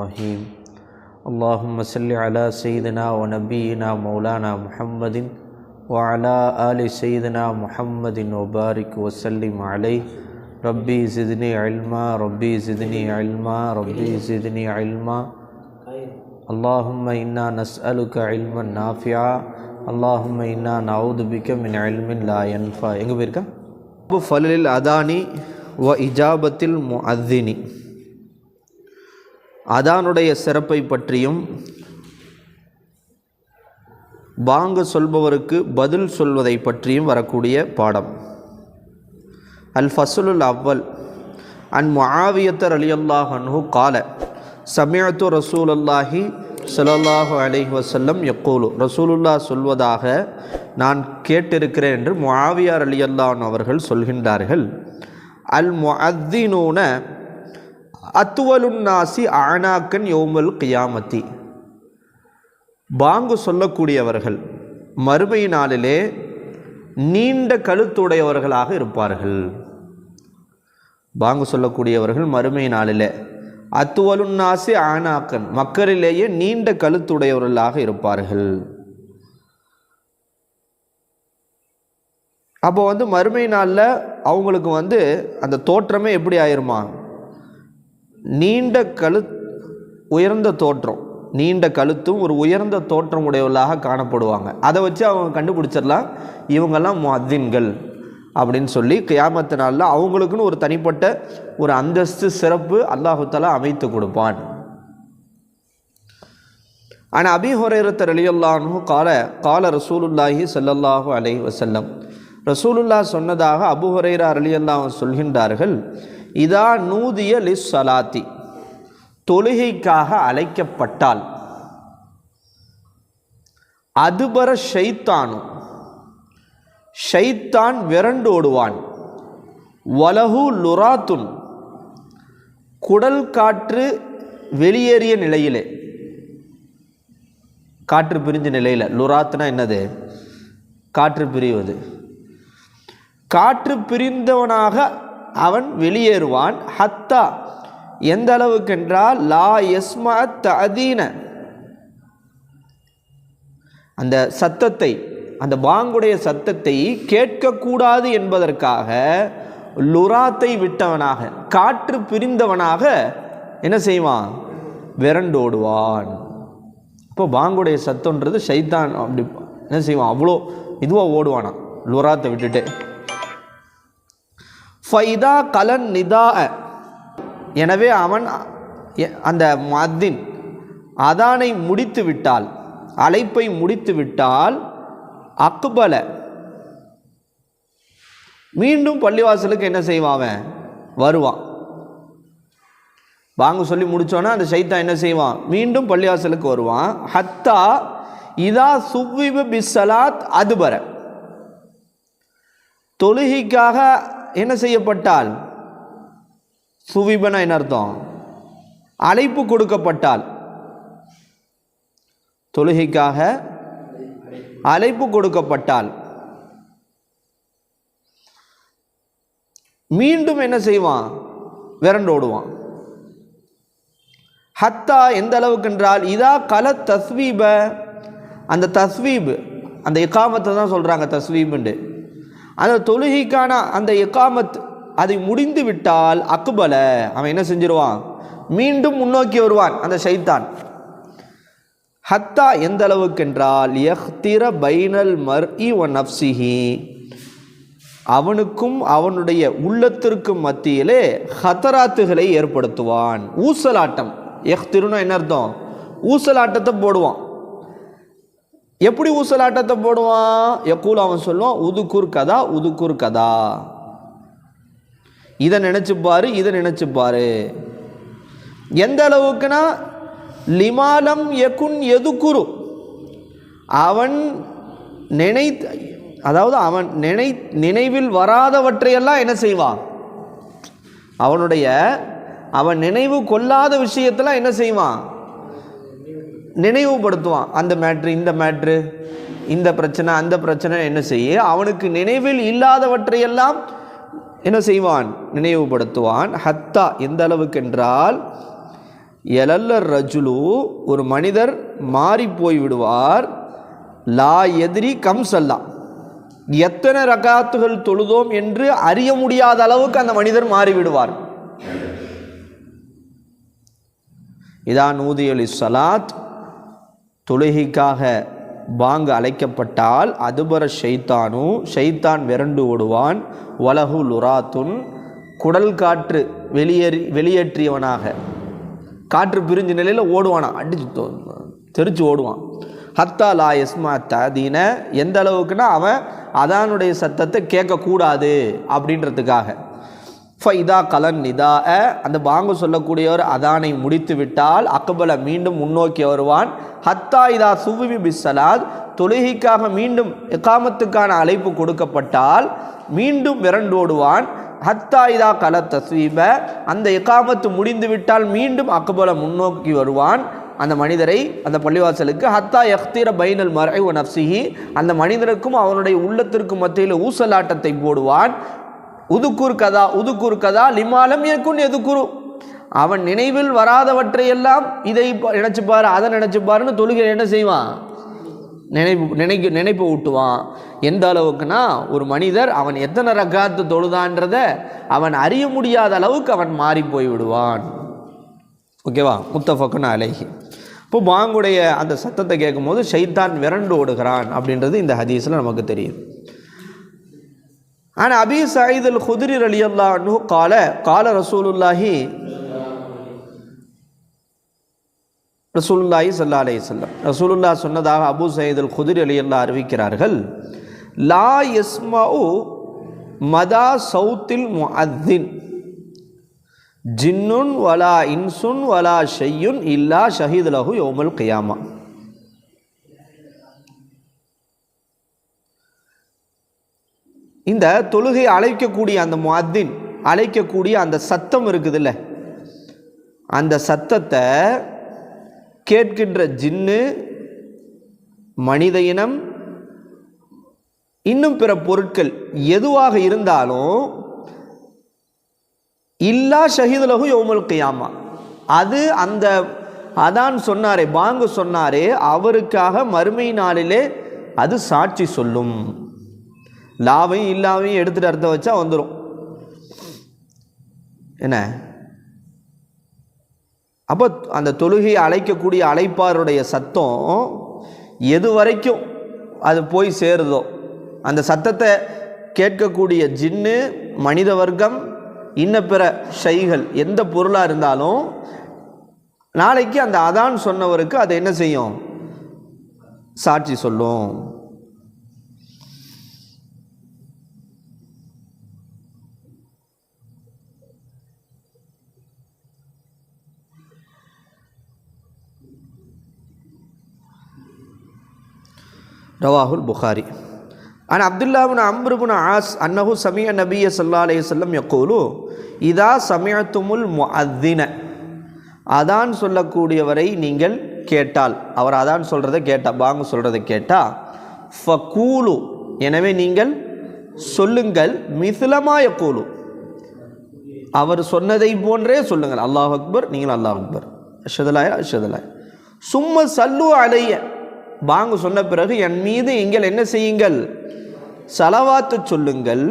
الرحيم اللهم صل على سيدنا ونبينا مولانا محمد وعلى آل سيدنا محمد وبارك وسلم عليه ربي زدني علما ربي زدني علما ربي زدني علما اللهم إنا نسألك علما نافعا اللهم إنا نعوذ بك من علم لا ينفع. எங்கே போயிருக்கா? ஃபலில் அதானி வ இஜாபத்தில் முஅத்தினி, அதானுடைய சிறப்பை பற்றியும் பாங்கு சொல்பவருக்கு பதில் சொல்வதை பற்றியும் வரக்கூடிய பாடம். அல் ஃபஸ்லுல் அவ்வல் அன் முஆவியத் ரலியல்லாஹு அன்ஹு கால சமிஅத்து ரசூலுல்லாஹி ஸல்லல்லாஹு அலைஹி வஸல்லம் யக்கூலு, ரசூலுல்லாஹ் சொல்வதாக நான் கேட்டிருக்கிறேன் என்று முஆவியா ரலியல்லாஹு அன்ஹு அவர்கள் சொல்கின்றார்கள். அல் முஅத்தினூன அத்வலுன் நாசி அனாக்கன் யௌமுல் கியாமத்தி, பாங்கு சொல்லக்கூடியவர்கள் மறுமை நாளிலே நீண்ட கழுத்துடையவர்களாக இருப்பார்கள். பாங்கு சொல்லக்கூடியவர்கள் மறுமை நாளிலே அத்துவலுன் நாசி ஆனாக்கன், மக்களிலேயே நீண்ட கழுத்துடையவர்களாக இருப்பார்கள். அப்போ மறுமை நாளில் அவங்களுக்கு அந்த தோற்றமே எப்படி ஆயிருமா? நீண்ட உயர்ந்த தோற்றம், நீண்ட கழுத்தும் ஒரு உயர்ந்த தோற்றம் உடையவர்களாக காணப்படுவாங்க. அதை வச்சு அவங்க கண்டுபிடிச்சிடலாம் இவங்கெல்லாம் முஅத்தின்கள் அப்படின்னு சொல்லி. கியாமத்து நாளில் அவங்களுக்குன்னு ஒரு தனிப்பட்ட ஒரு அந்தஸ்து சிறப்பு அல்லாஹு தஆலா அமைத்து கொடுப்பான். ஆனால் அபீ ஹுரைரா ரலியல்லாஹு அன்ஹு கால ரசூலுல்லாஹி ஸல்லல்லாஹு அலைஹி வஸல்லம், ரசூலுல்லாஹ் சொன்னதாக அபூ ஹுரைரா ரலியல்லாஹு அன்ஹு சொல்கின்றார்கள். இதா நூதிய லிஸ் ஸலாத்தி, தொழுகைக்காக அழைக்கப்பட்டால் அதுபர ஷைத்தானு, ஷைத்தான் விரண்டு ஓடுவான். வலஹு லுராத்துன், குடல் காற்று வெளியேறிய நிலையிலே, காற்று பிரிஞ்ச நிலையில். லுராத்துனா என்னது? காற்று பிரிவது. காற்று பிரிந்தவனாக அவன் வெளியேறுவான். ஹத்தா, எந்த அளவுக்கென்றால் லா யஸ்மா தஅதீன, அந்த சத்தத்தை, அந்த பாங்குடைய சத்தத்தை கேட்கக்கூடாது என்பதற்காக லுராத்தை விட்டவனாக, காற்று பிரிந்தவனாக என்ன செய்வான்? விரண்டோடுவான். இப்போ பாங்குடைய சத்தம்ன்றது ஷைத்தான் அப்படி என்ன செய்வான்? அவ்வளோ இதுவாக ஓடுவானா லுராத்தை விட்டுட்டு. ஃபைதா கலன் நிதா, எனவே அவன் அந்த முஅத்தின் அதானை முடித்து விட்டால், அழைப்பை முடித்து விட்டால், அக்பல, மீண்டும் பள்ளிவாசலுக்கு என்ன செய்வான்? வருவான். பாங்கு சொல்லி முடிச்சோன்னா அந்த ஷைத்தான் என்ன செய்வான்? மீண்டும் பள்ளிவாசலுக்கு வருவான். ஹத்தா இதா சுவ்விப பிஸ்ஸலாத் அதுபர, தொழுகைக்காக என்ன செய்யப்பட்டால், சுவிபனா என்ன அர்த்தம்? அழைப்பு கொடுக்கப்பட்டால், தொழுகைக்காக அழைப்பு கொடுக்கப்பட்டால் மீண்டும் என்ன செய்வான்? விரண்டோடுவான். ஹத்தா, எந்த அளவுக்கு என்றால் இதா கல தஸ்வீப, அந்த தஸ்வீப், அந்த இகாமத்தை தான் சொல்றாங்க தஸ்வீபுண்டு. அந்த தொழுகைக்கான அந்த இகாமத் அதை முடிந்து விட்டால் அக்பல, அவன் என்ன செஞ்சிருவான்? மீண்டும் முன்னோக்கி வருவான் அந்த ஷைத்தான். ஹத்தா, எந்த அளவுக்கு என்றால் யஹ்திர பைனல் மர்இ வ நஃப்ஸிஹி, அவனுக்கும் அவனுடைய உள்ளத்திற்கும் மத்தியிலே ஹதராத்துகளை ஏற்படுத்துவான். ஊசலாட்டம். யஹ்திருனா என்ன அர்த்தம்? ஊசலாட்டத்தை போடுவான். எப்படி ஊசலாட்டத்தை போடுவான்? யக்கூல், அவன் சொல்லுவான் உதுக்குர் கதா உதுக்குர் கதா, இதை நினைச்சுப்பாரு இதை நினைச்சுப்பாரு. எந்த அளவுக்குனா லிமாலம் யகுன் எதுக்குரு, அவன் அதாவது அவன் நினைவில் வராதவற்றையெல்லாம் என்ன செய்வான்? அவன் நினைவு கொள்ளாத விஷயத்தெல்லாம் என்ன செய்வான்? நினைவுபடுத்துவான். அந்த மேட்ரு, இந்த மேட்ரு, இந்த பிரச்சனை, அந்த பிரச்சனை என்ன செய்ய, அவனுக்கு நினைவில் இல்லாதவற்றையெல்லாம் என்ன செய்வான்? நினைவுபடுத்துவான். ஹத்தா, எந்த அளவுக்கு என்றால் எலல்ல ரஜுலு ஒரு மனிதர் மாறி போய் விடுவார், லா எதிரி கம் சல்லா எத்தனை ரகாத்துகள் தொழுதோம் என்று அறிய முடியாத அளவுக்கு அந்த மனிதர் மாறிவிடுவார். இதா நூதியலி சலாத் தொழுகைக்காக பாங்கு அழைக்கப்பட்டால் அதுபர ஷைத்தானு ஷைத்தான் விரண்டு ஓடுவான், வலஹு லுராத்துன் குடல் காற்று வெளியேற்றியவனாக காற்று பிரிஞ்ச நிலையில் ஓடுவானா, அடிச்சு தெரிச்சு ஓடுவான். ஹத்தா லா எஸ்மா ததீன எந்த அளவுக்குன்னா அவன் அதானுடைய சத்தத்தை கேட்கக்கூடாது அப்படின்றதுக்காக. ஃபைதா கலன் நிதா அந்த பாங்கு சொல்லக்கூடியவர் அதானை முடித்து விட்டால் அக்பல மீண்டும் முன்னோக்கி வருவான். ஹத்தா இதா சுவி பிஸ்ஸலாத் தொழுகைக்காக மீண்டும் இகாமத்துக்கான அழைப்பு கொடுக்கப்பட்டால் மீண்டும் விரண்டோடுவான். ஹத்தா இதா கல தஸ்வீப அந்த இகாமத்து முடிந்து விட்டால் மீண்டும் அக்பல முன்னோக்கி வருவான் அந்த மனிதரை அந்த பள்ளிவாசலுக்கு. ஹத்தா யக்திர பைனல் மர்இ வ நஃப்ஸிஹி அந்த மனிதனுக்கும் அவனுடைய உள்ளத்திற்கும் மத்தியில் ஊசலாட்டத்தை போடுவான். உதுக்குர் கதா லிமாலம் ஏற்குன் எதுக்குரு அவன் நினைவில் வராதவற்றையெல்லாம் இதை நினைச்சுப்பாரு அதை நினைச்சுப்பாருன்னு தொழுகை என்ன செய்வான், நினைப்பு ஊட்டுவான். எந்த அளவுக்குன்னா ஒரு மனிதர் அவன் எத்தனை ரக்காத்து தொழுதான்றத அவன் அறிய முடியாத அளவுக்கு அவன் மாறி போய் விடுவான். ஓகேவா, முத்தஃபக்குன் அலைஹி. இப்போ பாங்குடைய அந்த சத்தத்தை கேட்கும்போது ஷைத்தான் விரண்டு ஓடுகிறான் அப்படின்றது இந்த ஹதீஸில் நமக்கு தெரியும். ஆனால் அபி சயீத் அல் குத்ரி ரலியல்லாஹு அன்ஹு கால ரசூலுல்லாஹி ஸல்லல்லாஹு அலைஹி வஸல்லம் ரசூலுல்லாஹ் சொன்னதாக அபு சயீத் அல் குத்ரி ரலியல்லாஹு அறிவிக்கிறார்கள், லா யஸ்மஉ மதா சௌத்தில் முஅத்தின் ஜின்னுன் வலா இன்சுன் வலா ஷையுன் இல்லா ஷஹீத் லஹு யௌமல் கியாமா. இந்த தொழுகை அழைக்கக்கூடிய அந்த முஅத்தின் அழைக்கக்கூடிய அந்த சத்தம் இருக்குதுல்ல, அந்த சத்தத்தை கேட்கின்ற ஜின்னு, மனித இனம், இன்னும் பிற பொருட்கள் எதுவாக இருந்தாலும் இல்லா ஷஹீது லஹு யௌமுல் கியாமா அது அந்த அதான் சொன்னாரே பாங்கு சொன்னாரே அவருக்காக மறுமை நாளிலே அது சாட்சி சொல்லும். லாவையும் இல்லாவையும் எடுத்துகிட்டு அர்த்தம் வச்சா வந்துடும். என்ன அப்போ அந்த தொழுகையை அழைக்கக்கூடிய அழைப்பாருடைய சத்தம் எது வரைக்கும் அது போய் சேருதோ, அந்த சத்தத்தை கேட்கக்கூடிய ஜின்னு, மனித வர்க்கம், இன்ன பிற ஷைகள் எந்த பொருளாக இருந்தாலும் நாளைக்கு அந்த அதான் சொன்னவருக்கு அதை என்ன செய்யும், சாட்சி சொல்லும். ரவாஹுல் புகாரி. அன் அப்துல்லாஹ் பின் அம்ர் பின் ஆஸ் அன்னஹு சமிஅ நபிய ஸல்லல்லாஹு அலைஹி வஸல்லம் யக்கூலு இதா சமிஅத்துமுல் முஅத்தின அதான் சொல்லக்கூடியவரை நீங்கள் கேட்டால், அவர் அதான் சொல்கிறத கேட்டால், பாங்கு சொல்கிறத கேட்டால், ஃபகூலு எனவே நீங்கள் சொல்லுங்கள், மிஸ்லமா யக்கூலு அவர் சொன்னதை போன்றே சொல்லுங்கள். அல்லாஹ் அக்பர், நீங்கள் அல்லாஹ் அக்பர், அஷ்ஹது அஷ்ஹது சும்ம சல்லு அலைய பாங்கு சொன்ன பிறகு என் மீது நீங்கள் என்ன செய்யுங்கள், சலவாத்து சொல்லுங்கள்.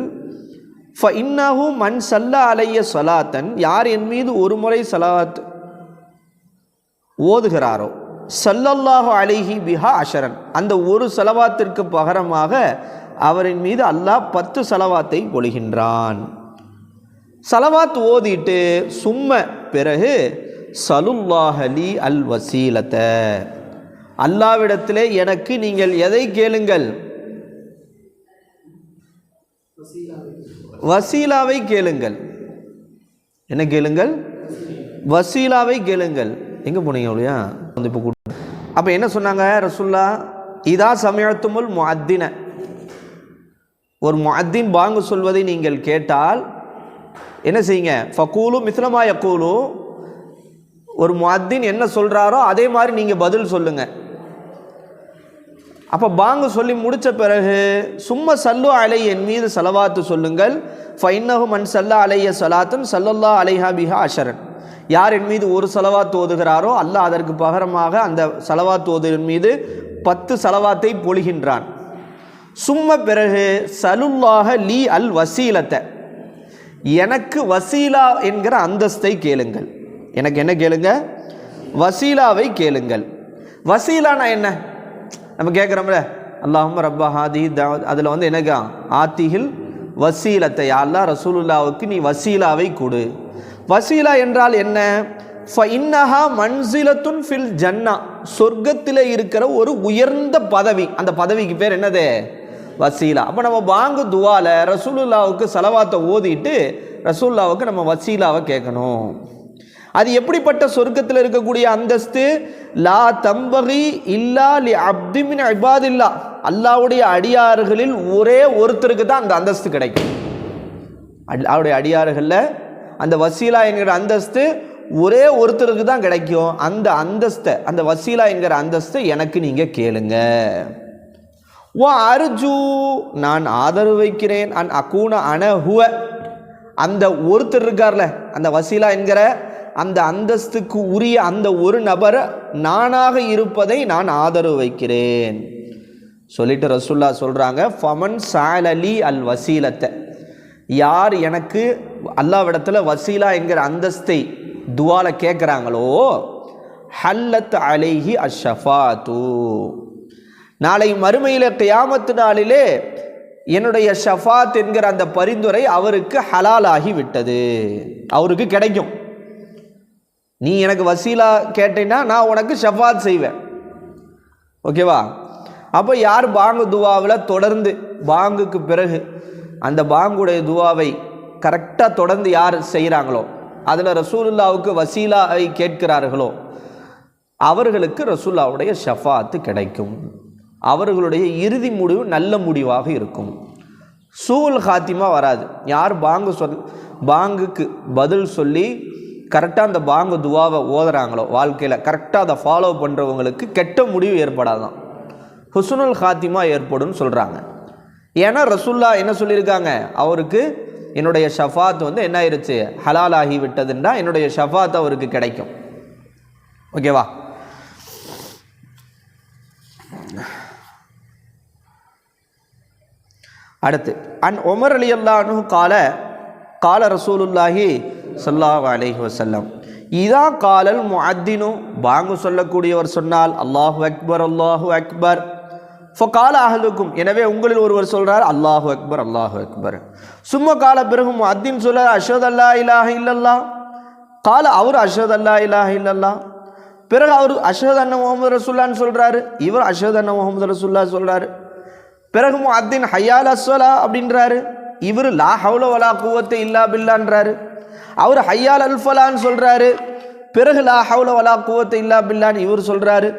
ஃப இன்னஹு மன் சல்லா அலைய ஸலாத்தன் யார் என் மீது ஒரு முறை சலவாத் ஓதுகிறாரோ, ஸல்லல்லாஹு அலைஹி பிஹா அஷரன் அந்த ஒரு சலவாத்திற்கு பகரமாக அவரின் மீது அல்லாஹ் 10 சலவாத்தை பொழிகின்றான். சலவாத் ஓதிட்டு சும்ம பிறகு சலுல்லாஹ் அலி அல் வசீலத அல்லாவிடத்திலே எனக்கு நீங்கள் எதை கேளுங்கள், வசீலாவை கேளுங்கள். என்ன கேளுங்கள், வசீலாவை கேளுங்கள். எங்கே போனீங்க இல்லையா வந்து இப்போ அப்போ என்ன சொன்னாங்க ரசூல்லா, இதா சமிஅத்துமுல் முஅத்தின ஒரு முஅத்தின் பாங்கு சொல்வதை நீங்கள் கேட்டால் என்ன செய்யுங்க, ஃபகூலு மிஸ்லமா யக்கூலு ஒரு முஅத்தின் என்ன சொல்கிறாரோ அதே மாதிரி நீங்கள் பதில் சொல்லுங்கள். அப்போ பாங்கு சொல்லி முடித்த பிறகு சும்ம சல்லு அலை என் மீது சலவாத்து சொல்லுங்கள். ஃபைன்னஹு மன் சல்லா அலைய சலாத்தன் சல்லல்லாஹு அலைஹா பிஹா அஷரன் யார் என் மீது ஒரு ஸலவாத் ஓதுகிறாரோ அல்லாஹ் அதற்கு பகரமாக அந்த ஸலவாத் ஓதுவின் மீது 10 ஸலவாத்தை பொழிகின்றான். சும்ம பிறகு சலுல்லாஹ லீ அல் வசீலத்தை, எனக்கு வசீலா என்கிற அந்தஸ்தை கேளுங்கள். எனக்கு என்ன கேளுங்க? வசீலாவை கேளுங்கள். வசீலானா என்ன? நம்ம கேட்குறோம்ல, அல்லாஹும்ம ரப்ப ஹாதிஹி தாவத், அதில் வந்து என்னக்கா ஆத்திஹில் வசீலத்தை, அல்லாஹ் ரசூலுல்லாவுக்கு நீ வசீலாவை கொடு. வசீலா என்றால் என்ன? ஃபஇன்னஹா மன்சிலத்துன் ஃபில் ஜன்னா, சொர்க்கத்தில் இருக்கிற ஒரு உயர்ந்த பதவி. அந்த பதவிக்கு பேர் என்னது? வசீலா. அப்போ நம்ம பாங்கு துவால ரசூலுல்லாவுக்கு ஸலவாத்தை ஓதிட்டு ரசூலுல்லாவுக்கு நம்ம வசீலாவை கேட்கணும். அது எப்படிப்பட்ட சொர்க்கத்தில் இருக்கக்கூடிய அந்தஸ்து? லா தம்பகி இல்லா லி அப்தி மின் இபாதில்லா, அல்லாஹ்வுடைய அடியார்களில் ஒரே ஒருத்தருக்கு தான் அந்த அந்தஸ்து கிடைக்கும். அவருடைய அடியார்களில் அந்த வசீலா என்கிற அந்தஸ்து ஒரே ஒருத்தருக்கு தான் கிடைக்கும். அந்த அந்தஸ்தை, அந்த வசீலா என்கிற அந்தஸ்தை எனக்கு நீங்கள் கேளுங்க. வா அர்ஜு, நான் ஆதரவு வைக்கிறேன், அன் அகூன அன ஹுவ, அந்த ஒருத்தர் இருக்கார்ல, அந்த வசீலா என்கிற அந்த அந்தஸ்துக்கு உரிய அந்த ஒரு நபரை நானாக இருப்பதை நான் ஆதரவு வைக்கிறேன் சொல்லிட்டு ரசூல்லா சொல்கிறாங்க, ஃபமன் சாலலி அல் வசீலத்தை, யார் எனக்கு அல்லாஹ்விடத்தில் வசீலா என்கிற அந்தஸ்தை துவால கேட்குறாங்களோ, ஹல்லத் அலைஹி அஷ்ஷஃபாத்து, நாளை மறுமையில் கியாமத்து நாளிலே என்னுடைய ஷஃபாத் என்கிற அந்த பரிந்துரை அவருக்கு ஹலாலாகி விட்டது, அவருக்கு கிடைக்கும். நீ எனக்கு வசீலா கேட்டீங்கன்னா நான் உனக்கு ஷஃபாத் செய்வேன். ஓகேவா? அப்போ யார் பாங்கு துவாவில் தொடர்ந்து பாங்குக்கு பிறகு அந்த பாங்குடைய துவாவை கரெக்டாக தொடர்ந்து யார் செய்கிறாங்களோ, அதில் ரசூலுல்லாவுக்கு வசீலாவை கேட்கிறார்களோ, அவர்களுக்கு ரசூலுல்லாவுடைய ஷஃபாத்து கிடைக்கும். அவர்களுடைய இறுதி முடிவு நல்ல முடிவாக இருக்கும். சூல் ஹாத்திமா வராது. யார் பாங்குக்கு பதில் சொல்லி கரெக்டாக அந்த பாங்கு துவாவை ஓதுறாங்களோ, வாழ்க்கையில் கரெக்டாக அதை ஃபாலோ பண்ணுறவங்களுக்கு கெட்ட முடிவு ஏற்படாதான், ஹுஸ்னுல் ஹாத்திமா ஏற்படும் சொல்கிறாங்க. ஏன்னா ரசூல்லா என்ன சொல்லியிருக்காங்க, அவருக்கு என்னுடைய ஷஃபாத் வந்து என்ன ஆயிடுச்சு, ஹலால் ஆகி விட்டதுன்னா என்னுடைய ஷஃபாத் அவருக்கு கிடைக்கும். ஓகேவா? அடுத்து அன் உமர் ரலியல்லாஹு அன்ஹு கால ரசூலுல்லாஹி ஸல்லல்லாஹு அலைஹி வஸல்லம், இதா காலல் முஅத்தினு, பாங்கு சொல்லக்கூடியவர் சொன்னால் அல்லாஹு அக்பர் அல்லாஹு அக்பர், ஃபகால அஹதுக்கும், எனவே உங்களில் ஒருவர் சொல்றார் அல்லாஹு அக்பர் அல்லாஹு அக்பர். சும்மா கால பிறகு முஅத்தின் சொல்றார் அஷ்ஹது அல்லா இலாஹ இல்லல்லாஹ், கால அவர் அஷ்ஹது அல்லா இலாஹ இல்லல்லாஹ், பிறகு அவர் அஷ்ஹது அன்ன முஹம்மது ரசூலுல்லாஹ்னு சொல்றாரு, இவர் அஷ்ஹது அன்ன முஹம்மது ரசூலுல்லாஹ் சொல்றாரு. பிறகு முஅத்தின் ஹய்யால் அஸ்ஸலா அப்படின்றாரு, இவர் லா ஹவுல வலா குவத்தை இல்லா பில்லான்றாரு. அவர் ஹய்யால் அல் ஃபலான்னு சொல்றாரு, பிறகு லா ஹவுல வலா குவத்தை இல்லா பில்லான்னு இவர் சொல்றாரு.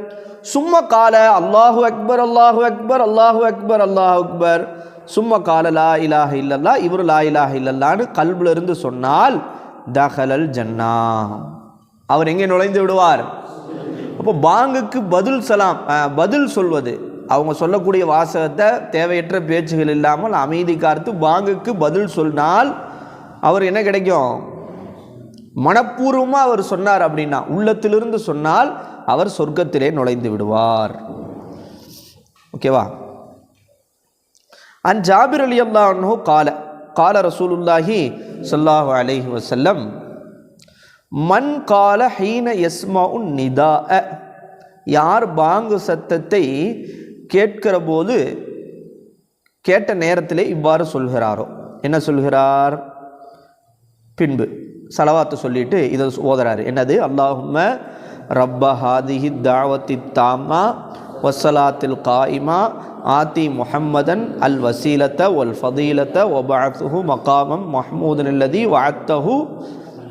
சும்மா கால அல்லாஹு அக்பர் அல்லாஹு அக்பர் அல்லாஹு அக்பர் அல்லாஹு அக்பர், சும்மா கால லா இலாஹ இல்லல்லா, இவர் லா இலாஹ இல்லல்லான்னு கல்புல இருந்து சொன்னால் தஹலல் ஜன்னா, அவர் எங்கே நுழைந்து விடுவார். அப்போ பாங்குக்கு பதில் சொல்வது, அவங்க சொல்லக்கூடிய வாசகத்தை தேவையற்ற பேச்சுகள் இல்லாமல் அமைதி காத்து பாங்குக்கு பதில் சொன்னால் அவர் என்ன கிடைக்கும், மனப்பூர்வமாக அவர் சொன்னார் அப்படின்னா, உள்ளத்திலிருந்து சொன்னால் அவர் சொர்க்கத்திலே நுழைந்து விடுவார். ஓகேவா? அன் ஜாபிர் ரலியல்லாஹு அன்ஹு கால ரசூலுல்லாஹி ஸல்லல்லாஹு அலைஹி வஸல்லம், மன் கால ஹீன யஸ்மஉ நிதாஅ, யார் பாங்கு சத்தத்தை கேட்கிற போது கேட்ட நேரத்திலே இவ்வாறு சொல்கிறாரோ, என்ன சொல்கிறார், பின்பு ஸலவாத்து சொல்லிட்டு இதை ஓதுறாரு. என்னது? அல்லாஹும்ம ரப்ப ஹாதிஹி தாவத்தி தாம்மா வஸ்ஸலாத்தில் காயிமா ஆத்தி முஹம்மதன் அல் வசீலத்த வல் ஃபதீலத்த வபஅத்ஹு மகாமம் மஹ்மூதன் அல்லதி வஅத்தஹு,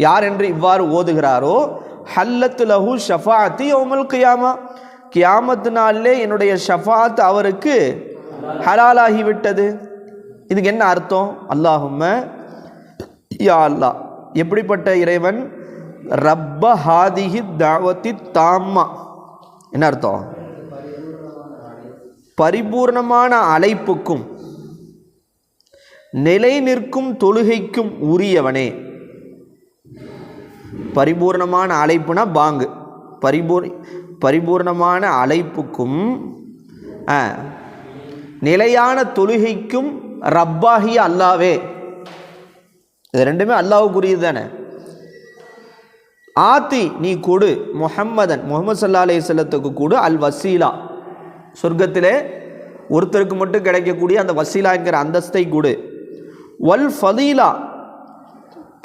யார் என்று இவ்வாறு ஓதுகிறாரோ, ஹல்லத் லஹு ஷஃபாஅத்தி யௌமல் கியாமா, கியாமத்து நாளிலே என்னுடைய ஷஃபாத் அவருக்கு ஹலாலாகிவிட்டது. இதுக்கு என்ன அர்த்தம்? அல்லாஹும்ம, யா அல்லாஹ், எப்படிப்பட்ட இறைவன், ரப்ப ஹாதிஹி தாவத்தி தாம்மா, என்ன அர்த்தம்? பரிபூர்ணமான அழைப்புக்கும் நிலை நிற்கும் தொழுகைக்கும் உரியவனே, பரிபூர்ணமான அழைப்புனா பாங்கு, பரிபூர்ணமான அழைப்புக்கும் நிலையான தொழுகைக்கும் ரப்பாகிய அல்லாவே. இது ரெண்டுமே அல்லாஹ்வுக்குரியது தானே. ஆத்தி நீ கொடு முஹம்மது ஸல்லல்லாஹு அலைஹி வஸல்லத்துக்கு கொடு அல் வசீலா, சொர்க்கத்திலே ஒருத்தருக்கு மட்டும் கிடைக்கக்கூடிய அந்த வசீலாங்கிற அந்தஸ்தை கொடு. வல் ஃபதீலா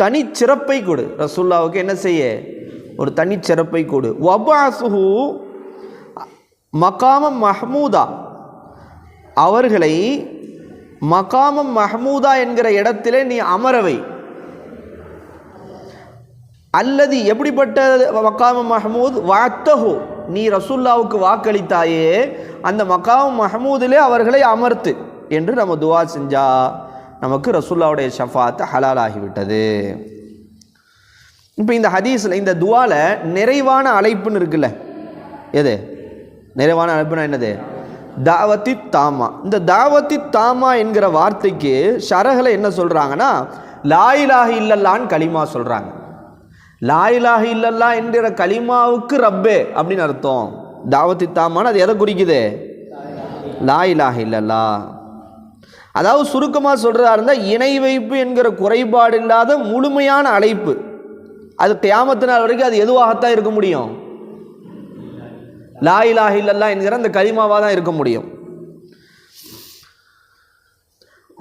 தனி சிறப்பை கொடு, ரசூலுல்லாவுக்கு என்ன செய்ய ஒரு தனி சிறப்பை கொடு. வபாசுஹு மகாமம் மஹ்மூதா அவர்களை மகாமம் மஹ்மூதா என்கிற இடத்திலே நீ அமரவை. அல்லது எப்படிப்பட்ட மகாமம் மஹ்மூத் வாத்தஹு நீ ரசூலுல்லாவுக்கு வாக்களித்தாயே அந்த மகாமம் மஹ்மூதிலே அவர்களை அமர்த்து என்று நம்ம துவா செஞ்சா நமக்கு ரசூலுல்லாவுடைய ஷஃபாத் ஹலால் ஆகிவிட்டது. இப்போ இந்த ஹதீஸில் இந்த துவால நிறைவான அழைப்புன்னு இருக்குல்ல, எது நிறைவான அழைப்புனா என்னது? தாவத்தி தாமா. இந்த தாவத்தி தாமா என்கிற வார்த்தைக்கு ஷரஹ்ல என்ன சொல்றாங்கன்னா லா இலாஹ இல்லல்லாஹ்னு கலிமா சொல்றாங்க. லா இலாஹ இல்லல்லாஹ் என்கிற கலிமாவுக்கு ரப்பே அப்படின்னு அர்த்தம். தாவத்தி தாமான்னு அது எதை குறிக்குது? லா இலாஹ இல்லல்லாஹ். அதாவது சுருக்கமாக சொல்றதா இருந்தால் இணை வைப்பு என்கிற குறைபாடு இல்லாத முழுமையான அழைப்பு. அது கியாமத்து நாள் வரைக்கும் அது எதுவாகத்தான் இருக்க முடியும்? லா இலாஹ இல்லல்லாஹ் என்கிற அந்த கலிமாவாக தான் இருக்க முடியும்.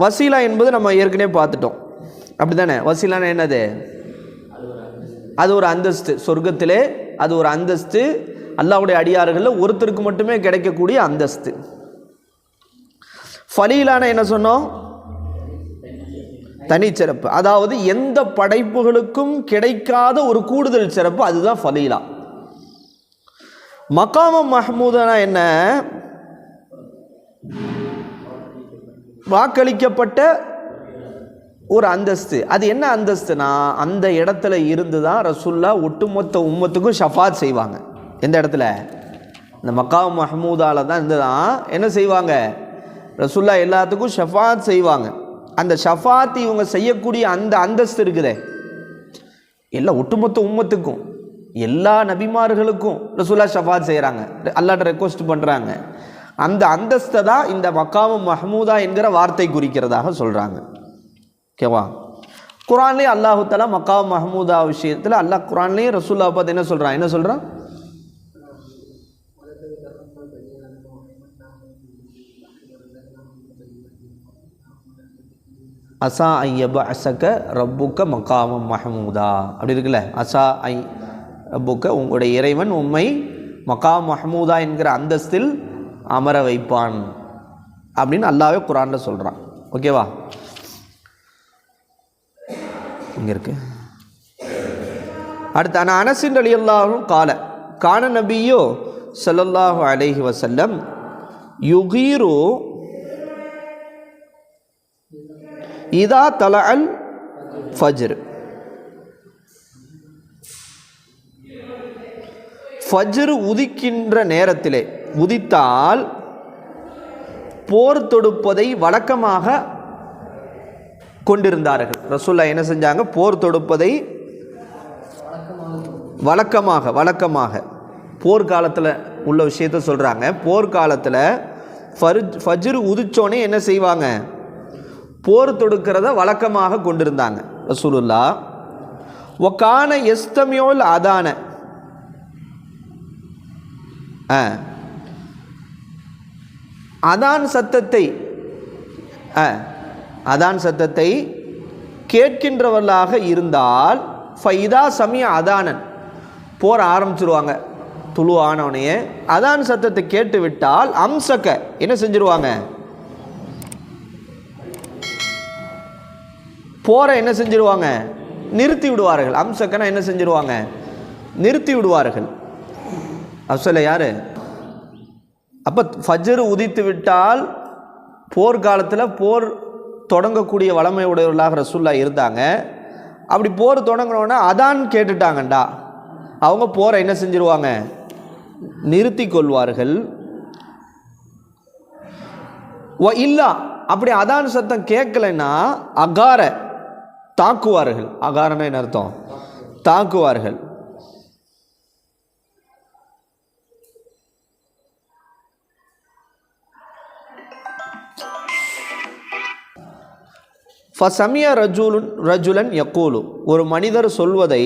வசீலா என்பது நம்ம ஏற்கனவே பார்த்துட்டோம், அப்படித்தானே? வசீலான என்னது? அது ஒரு அந்தஸ்து, சொர்க்கத்திலே அது ஒரு அந்தஸ்து, அல்லாஹ்வுடைய அடியார்களில் ஒருத்தருக்கு மட்டுமே கிடைக்கக்கூடிய அந்தஸ்து. ஃபலீலான என்ன சொன்னோம்? தனிச்சிறப்பு, அதாவது எந்த படைப்புகளுக்கும் கிடைக்காத ஒரு கூடுதல் சிறப்பு, அதுதான் ஃபலீலா. மகாமம் மஹ்மூதனா என்ன? வாக்களிக்கப்பட்ட ஒரு அந்தஸ்து. அது என்ன அந்தஸ்துனா அந்த இடத்துல இருந்து தான் ரசூல்லா ஒட்டுமொத்த உம்மத்துக்கும் ஷஃபாத் செய்வாங்க. எந்த இடத்துல? இந்த மகாம் மஹ்மூதால தான் இருந்து தான் என்ன செய்வாங்க? ரசூல்லா எல்லாத்துக்கும் ஷஃபாத் செய்வாங்க. அந்த ஷஃபாத் இவங்க செய்யக்கூடிய அந்த அந்தஸ்து இருக்குதே, எல்லா ஒட்டுமொத்த உம்மத்துக்கும் எல்லா நபிமார்களுக்கும் ரசூல்லா ஷஃபாத் செய்கிறாங்க, அல்லாஹ்ட்ட ரெக்வஸ்ட் பண்ணுறாங்க. அந்த அந்தஸ்தை தான் இந்த மகாம் மஹ்மூதா என்கிற வார்த்தை குறிக்கிறதாக சொல்கிறாங்க. ஓகேவா? குர்ஆன்லேயே அல்லாஹு தஆலா மகாம் மஹ்மூதா விஷயத்தில் அல்லாஹ் குர்ஆன்லேயே ரசூல்லா பார்த்து என்ன சொல்கிறான்? என்ன சொல்கிறான்? அசா ஐயபஅஸக ரப்புக்க மகாமம் மஹ்மூதா அப்படி இருக்குல்ல. அசா ஐ ரப்புக்க உங்களுடைய இறைவன் உம்மை மகாம் மஹ்மூதா என்கிற அந்தஸ்தில் அமர வைப்பான் அப்படின்னு அல்லாஹ்வே குர்ஆனில் சொல்கிறான். ஓகேவா? இங்கே இருக்கு. அடுத்து அனஸ் ரலியல்லாஹு கால கான நபியோ ஸல்லல்லாஹு அலைஹி வஸல்லம் யுகீரு இதா தலஅல் ஃபஜ்ர். ஃபஜ்ர் உதிக்கின்ற நேரத்திலே, உதித்தால் போர் தொடுப்பதை வழக்கமாக கொண்டிருந்தார்கள். ரசூல்லா என்ன செஞ்சாங்க? போர் தொடுப்பதை வழக்கமாக போர்க்காலத்தில் உள்ள விஷயத்த சொல்கிறாங்க. போர்க்காலத்தில் ஃபஜ்ர் உதிச்சோன்னே என்ன செய்வாங்க? போர் தொடுக்கிறத வழக்கமாக கொண்டிருந்தாங்க ரசூலுல்லா. வகான யஸ்தமியுல் அதான, அதான் சத்தத்தை கேட்கின்றவர்களாக இருந்தால் ஃபைதா சமிய அதானன், போர் ஆரம்பிச்சிருவாங்க. துளு ஆனவனையே அதான் சத்தத்தை கேட்டு விட்டால் அம்சக்க என்ன செஞ்சிருவாங்க? போரை என்ன செஞ்சிருவாங்க? நிறுத்தி விடுவார்கள். அம்சக்கனா என்ன செஞ்சிருவாங்க? நிறுத்தி விடுவார்கள். அப்சல்ல யாரு? அப்போ ஃபஜ்ர் உதித்து விட்டால் போர்க்காலத்தில் போர் தொடங்கக்கூடிய வளமை உடையவர்களாக ரசூல்லா இருந்தாங்க. அப்படி போர் தொடங்கினோன்னா அதான் கேட்டுட்டாங்கண்டா அவங்க போரை என்ன செஞ்சிருவாங்க? நிறுத்தி கொள்வார்கள். இல்லா அப்படி அதான் சத்தம் கேட்கலைன்னா அகார தாக்குவார்கள். அகாரன்னா என்ன அர்த்தம்? தாக்குவார்கள். ஃபசமிய ரஜுலன் யக்கூலு, ஒரு மனிதர் சொல்வதை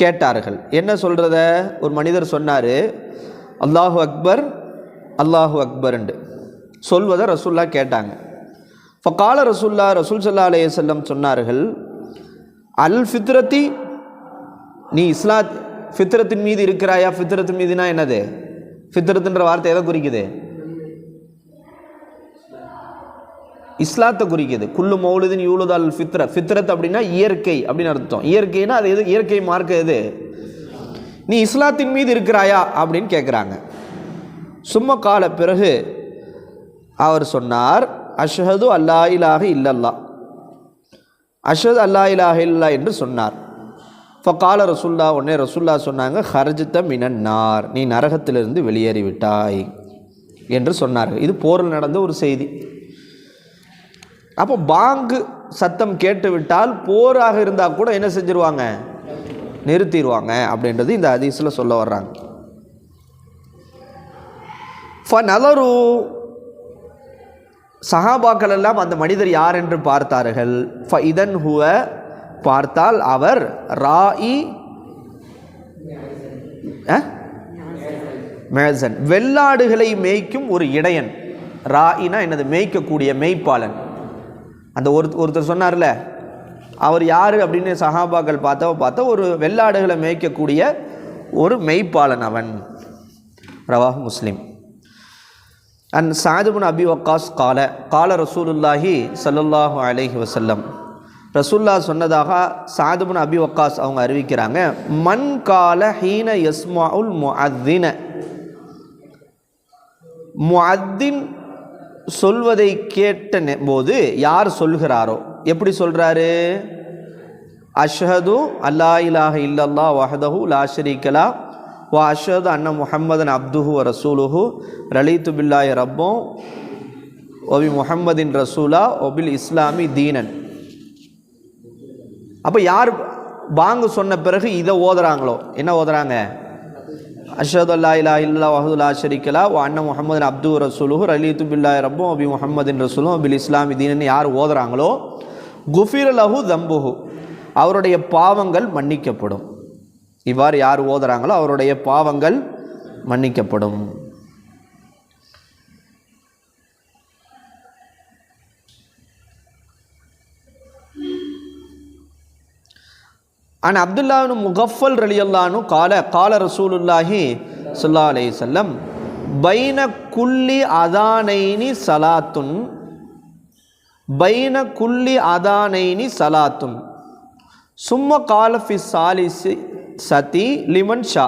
கேட்டார்கள். என்ன சொல்கிறத? ஒரு மனிதர் சொன்னார், அல்லாஹு அக்பர் அல்லாஹு அக்பர்ண்டு சொல்வதை ரசூல்லா கேட்டாங்க. ஃபகால ரசூல் ஸல்லல்லாஹு அலைஹி வஸல்லம் சொன்னார்கள், அல் ஃபித்ரத்தி, நீ ஃபித்ரத்தின் மீது இருக்கிறாயா? ஃபித்ரத்தின் மீதுனா என்னது? ஃபித்ரத்துன்ற வார்த்தை எதை குறிக்குது? இஸ்லாத்தை குறிக்குது. குல்லு மௌலிதின் யூலுது அல் ஃபித்ரத் அப்படின்னா இயற்கை அப்படின்னு அர்த்தம். இயற்கைனா அது எது? இயற்கை மார்க்க எது? நீ இஸ்லாத்தின் மீது இருக்கிறாயா அப்படின்னு கேட்குறாங்க. சும்மா கால பிறகு அவர் சொன்னார், அஷ்ஹது அல்லா இலாஹ இல்லல்லாஹ், அஷ்ஹது அல்லா இலாஹ இல்லல்லா என்று சொன்னார். ஃபகால ரசூல்லா, உடனே ரசூல்லா சொன்னாங்க, ஹர்ஜ்த மினன் நார், நீ நரகத்திலிருந்து வெளியேறிவிட்டாய் என்று சொன்னார்கள். இது போரில் நடந்த ஒரு செய்தி. அப்போ பாங்கு சத்தம் கேட்டுவிட்டால் போராக இருந்தால் கூட என்ன செஞ்சிருவாங்க? நிறுத்திடுவாங்க அப்படின்றது இந்த ஹதீஸில் சொல்ல வர்றாங்க. ஃபநலரு, சஹாபாக்கள் எல்லாம் அந்த மனிதர் யார் என்று பார்த்தார்கள். ஃபஇதன் ஹுவ, பார்த்தால் அவர் ராஇ மேசன், வெள்ளாடுகளை மேய்க்கும் ஒரு இடையன். ராயினா என்னது? மேய்க்கக்கூடிய, மேய்ப்பாளன். அந்த ஒருத்தர் சொன்னார்ல, அவர் யார் அப்படின்னு சஹாபாக்கள் பார்த்தா ஒரு வெள்ளாடுகளை மேய்க்கக்கூடிய ஒரு மெய்ப்பாளன் அவன். ரவாஹ் முஸ்லிம். அன் சஅத் இப்னு அபி வக்காஸ் கால ரசூலுல்லாஹி ஸல்லல்லாஹு அலைஹி வஸல்லம், ரசூல்லா சொன்னதாக சஅத் இப்னு அபி வக்காஸ் அவங்க அறிவிக்கிறாங்க, மன் கால ஹீன யஸ்மஉல் முஅத்தின, முஅத்தின் சொல்வதை கேட்ட போது யார் சொல்கிறாரோ, எப்படி சொல்கிறாரு? அஷ்ஹது அல்லா இலாஹ இல்லல்லாஹ் வஹ்தஹு லா ஷரீக லஹ் வ அஷ்ஹது அன்ன முஹம்மதன் அப்துஹு வ ரசூலுஹு ரலீது பில்லாஹி ரப்பன் வ பி முஹம்மதின் ரசூலா வ பில் இஸ்லாமி தீனன். அப்போ யார் பாங்கு சொன்ன பிறகு இதை ஓதுறாங்களோ, என்ன ஓதுறாங்க? அஷ்ஹது அல்லா இலாஹ இல்லல்லாஹ் வஹ்தஹு லா ஷரீக லஹ் வ அன்ன முஹம்மதன் அப்துஹு ரசூலுஹு ரலீது பில்லாஹி ரப்பன் வ பி முஹம்மதின் ரசூலுஹு பில் இஸ்லாமி தீனன் யார் ஓதுறாங்களோ, குஃபிர லஹு தம்புஹு, அவருடைய பாவங்கள் மன்னிக்கப்படும். இவ்வாறு யார் ஓதுறாங்களோ அவருடைய பாவங்கள் மன்னிக்கப்படும். அன் அப்துல்லா இப்னு முகஃபல் ரலியல்லாஹு அன்ஹு கால ரசூலுல்லாஹி ஸல்லல்லாஹு அலைஹி வஸல்லம், பைன குல்லி அதானைனி ஸலாத்துன், பைன குல்லி அதானைனி ஸலாத்துன் சும்ம கால ஃபி ஸாலிஸி சதி லிமன் ஷா.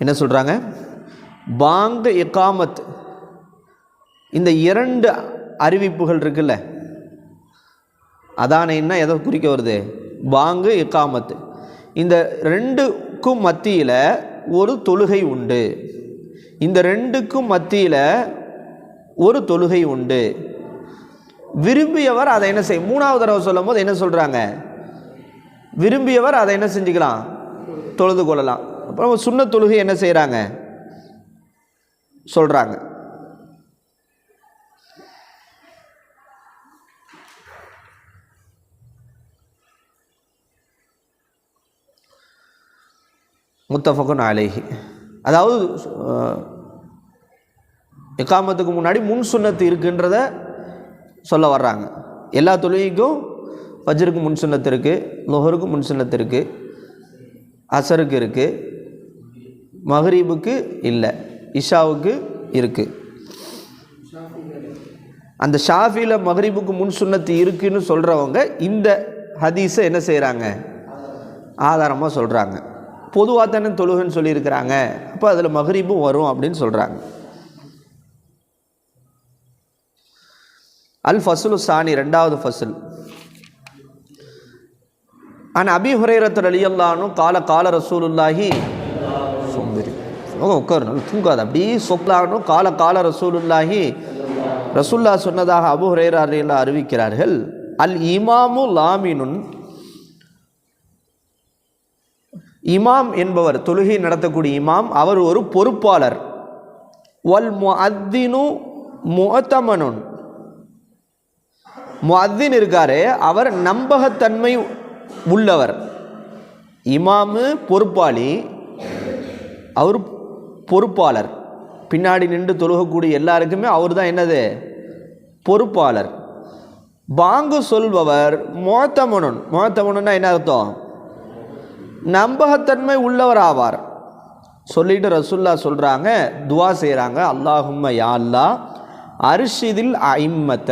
என்ன சொல்கிறாங்க? பாங்கு இகாமத், இந்த இரண்டு அறிவிப்புகள் இருக்குல்ல, அதானைன்னா எதை குறிக்க வருது? பாங்கு இகாமத். இந்த ரெண்டுக்கும் மத்தியில் ஒரு தொழுகை உண்டு, இந்த ரெண்டுக்கும் மத்தியில் ஒரு தொழுகை உண்டு. விரும்பியவர் அதை என்ன செய்ய, மூணாவது தடவை சொல்லும் போது என்ன சொல்கிறாங்க? விரும்பியவர் அதை என்ன செஞ்சுக்கலாம்? தொழுது கொள்ளலாம். அப்புறம் சுன்னத் தொழுகை என்ன செய்கிறாங்க? சொல்கிறாங்க. முத்தஃபகுன் அலைஹி, அதாவது இகாமத்துக்கு முன்னாடி முன் சுன்னத்து இருக்குன்றத சொல்ல வர்றாங்க. எல்லா தொழுகைக்கும் ஃபஜ்ருக்கு முன் சுன்னத்து இருக்குது, லுஹருக்கு முன் சுன்னத்து இருக்குது, அசருக்கு இருக்குது, மஹ்ரிபுக்கு இல்லை, இஷாவுக்கு இருக்குது. அந்த ஷாஃபியில் மஹ்ரிபுக்கு முன் சுன்னத்து இருக்குன்னு சொல்கிறவங்க இந்த ஹதீஸை என்ன செய்கிறாங்க? ஆதாரமாக சொல்கிறாங்க. பொதுவாக தானே தொழுகைன்னு சொல்லியிருக்கிறாங்க, அப்போ அதில் மக்ரிபும் வரும் அப்படின்னு சொல்கிறாங்க. அல் ஃபஸ்லு சானி, ரெண்டாவது ஃபஸ்ல். அன் அபி ஹுரைரத் ரலியல்லாஹு அன்ஹு கால கால ரசூலுல்லாஹி சொம்பரி உட்காரு தூங்காது அப்படியே சொல்லானும் கால கால ரசூலுல்லாஹி ரசூல்லா சொன்னதாக அபு ஹுரைரா ரலியல்லாஹு அறிவிக்கிறார்கள். அல் இமாமு லாமினுன், இமாம் என்பவர் தொழுகை நடத்தக்கூடிய இமாம், அவர் ஒரு பொறுப்பாளர். வல் முஅத்தினு முஅத்தமனுன், முஅத்தின் இருக்காரே அவர் நம்பகத்தன்மை உள்ளவர். இமாமு பொறுப்பாளி, அவர் பொறுப்பாளர். பின்னாடி நின்று தொழுகக்கூடிய எல்லாருக்குமே அவர் தான் என்னது, பொறுப்பாளர். பாங்கு சொல்பவர் முஅத்தமனுன், முஅத்தமனுன்னா என்ன அர்த்தம், நம்பகத்தன்மை உள்ளவர் ஆவார். சொல்லிட்டு ரசூல்லா சொல்கிறாங்க, துவா செய்கிறாங்க, அல்லாஹும்ம யா அல்லாஹ் அர்ஷிதில் அஇம்மத,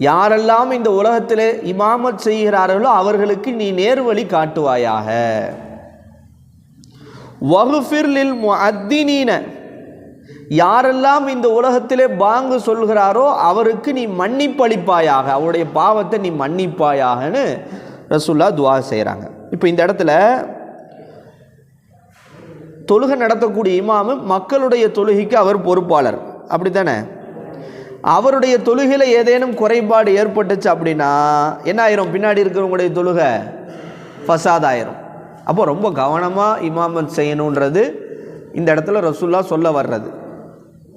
யாரெல்லாம் இந்த உலகத்திலே இமாமத் செய்கிறார்களோ அவர்களுக்கு நீ நேர்வழி காட்டுவாயாக. வகுஃபிர் லில் முஅத்தினீன, யாரெல்லாம் இந்த உலகத்திலே பாங்கு சொல்கிறாரோ அவருக்கு நீ மன்னிப்பளிப்பாயாக, அவருடைய பாவத்தை நீ மன்னிப்பாயாகன்னு ரசூல்லா துவா செய்கிறாங்க. இப்போ இந்த இடத்துல தொழுகை நடத்தக்கூடிய இமாமு மக்களுடைய தொழுகைக்கு அவர் பொறுப்பாளர், அப்படி தானே? அவருடைய தொழுகையில் ஏதேனும் குறைபாடு ஏற்பட்டுச்சு அப்படின்னா என்ன ஆயிரும், பின்னாடி இருக்கிறவங்களுடைய தொழுகை ஃபசாத் ஆயிரும். அப்போ ரொம்ப கவனமாக இமாமத் செய்யணுன்றது இந்த இடத்துல ரசூல்லா சொல்ல வர்றது.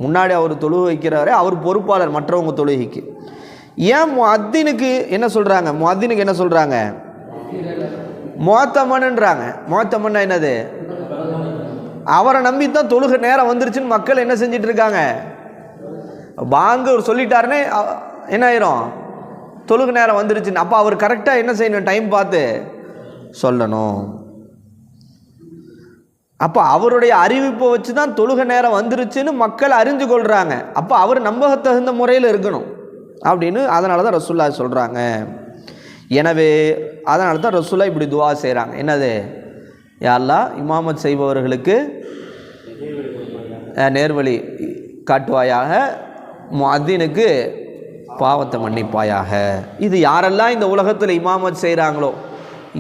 முன்னாடி அவர் தொழுகை வைக்கிறாரே அவர் பொறுப்பாளர் மற்றவங்க தொழுகைக்கு. ஏன் முஅத்தினுக்கு என்ன சொல்கிறாங்க, முஅத்தினுக்கு என்ன சொல்கிறாங்க, முஅத்தமன்ன்றாங்க. முஅத்தமன்னா என்னது, அவரை நம்பித்தான் தொழுகை நேரம் வந்துருச்சுன்னு மக்கள் என்ன செஞ்சிட்டு இருக்காங்க, பாங்கு சொல்லிட்டாருன்னு என்ன ஆயிரும், தொழுகை நேரம் வந்துருச்சுன்னு. அப்போ அவர் கரெக்டாக என்ன செய்யணும், டைம் பார்த்து சொல்லணும். அப்போ அவருடைய அறிவிப்பை வச்சு தான் தொழுகை நேரம் வந்துருச்சுன்னு மக்கள் அறிஞ்சு கொள்கிறாங்க. அப்போ அவர் நம்பகத்தகுந்த முறையில் இருக்கணும் அப்படின்னு அதனால தான் ரசூல்லா சொல்கிறாங்க. எனவே அதனால தான் ரசூல்லா இப்படி துவா செய்கிறாங்க, என்னது, யா அல்லாஹ் இமாமத் செய்பவர்களுக்கு நேர்வழி காட்டுவாயாக, முஅத்தினுக்கு பாவத்தை மன்னிப்பாயாக. இது யாரெல்லாம் இந்த உலகத்தில் இமாமத் செய்கிறாங்களோ,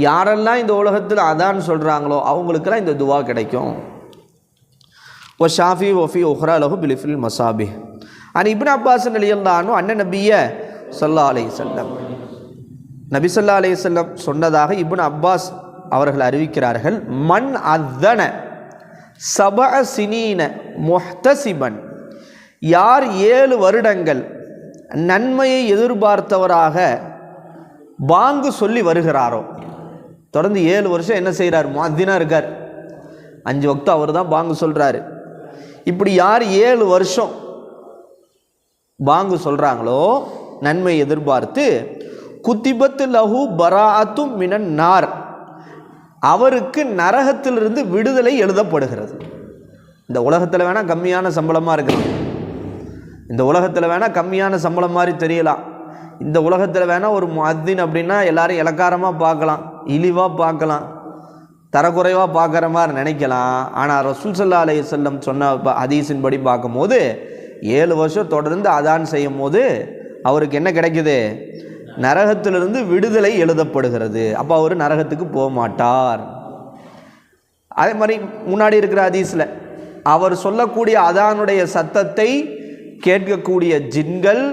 யாரெல்லாம் இந்த உலகத்தில் அதான் சொல்கிறாங்களோ அவங்களுக்கெல்லாம் இந்த துவா கிடைக்கும். ஒ ஷாஃபி ஒஃபி உஹ்ரா லஹு பிலிஃபில் மசாபி. ஆனால் இப்னு அப்பாஸ் ரலியல்லாஹு அன்ஹு அன்ன நபிய ஸல்லல்லாஹு அலைஹி வஸல்லம், நபி ஸல்லல்லாஹு அலைஹி வஸல்லம் சொன்னதாக இப்னு அப்பாஸ் அவர்கள் அறிவிக்கிறார்கள். மன் அத்தன சபஅ சினீன முஹ்தசிபன், யார் 7 வருடங்கள் நன்மையை எதிர்பார்த்தவராக பாங்கு சொல்லி வருகிறாரோ, தொடர்ந்து 7 வருஷம் என்ன செய்கிறார், முஅத்தினா இருக்கார், 5 வக்து அவர் தான் பாங்கு சொல்கிறாரு. இப்படி யார் 7 வருஷம் பாங்கு சொல்கிறாங்களோ நன்மை எதிர்பார்த்து, குத்திபத்து லஹு பராஅத்தும் மினன் நார், அவருக்கு நரகத்திலிருந்து விடுதலை எழுதப்படுகிறது. இந்த உலகத்தில் வேணால் கம்மியான சம்பளமாக இருக்கலாம், இந்த உலகத்தில் வேணால் கம்மியான சம்பளம் மாதிரி தெரியலாம், இந்த உலகத்தில் வேணால் ஒரு முஅத்தின் அப்படின்னா எல்லாரும் இலக்காரமாக பார்க்கலாம், இழிவாக பார்க்கலாம், தரக்குறைவாக பார்க்குற மாதிரி நினைக்கலாம். ஆனால் ரசூல் ஸல்லல்லாஹு அலைஹி வஸல்லம் சொன்ன ஹதீஸின் படி பார்க்கும்போது 7 வருஷம் தொடர்ந்து அதான் செய்யும் போது அவருக்கு என்ன கிடைக்குது, நரகத்திலிருந்து விடுதலை எழுதப்படுகிறது. அப்போ அவர் நரகத்துக்கு போக மாட்டார். அதே மாதிரி முன்னாடி இருக்கிற ஹதீஸில் அவர் சொல்லக்கூடிய அதானுடைய சத்தத்தை கேட்கக்கூடிய ஜின்கள்,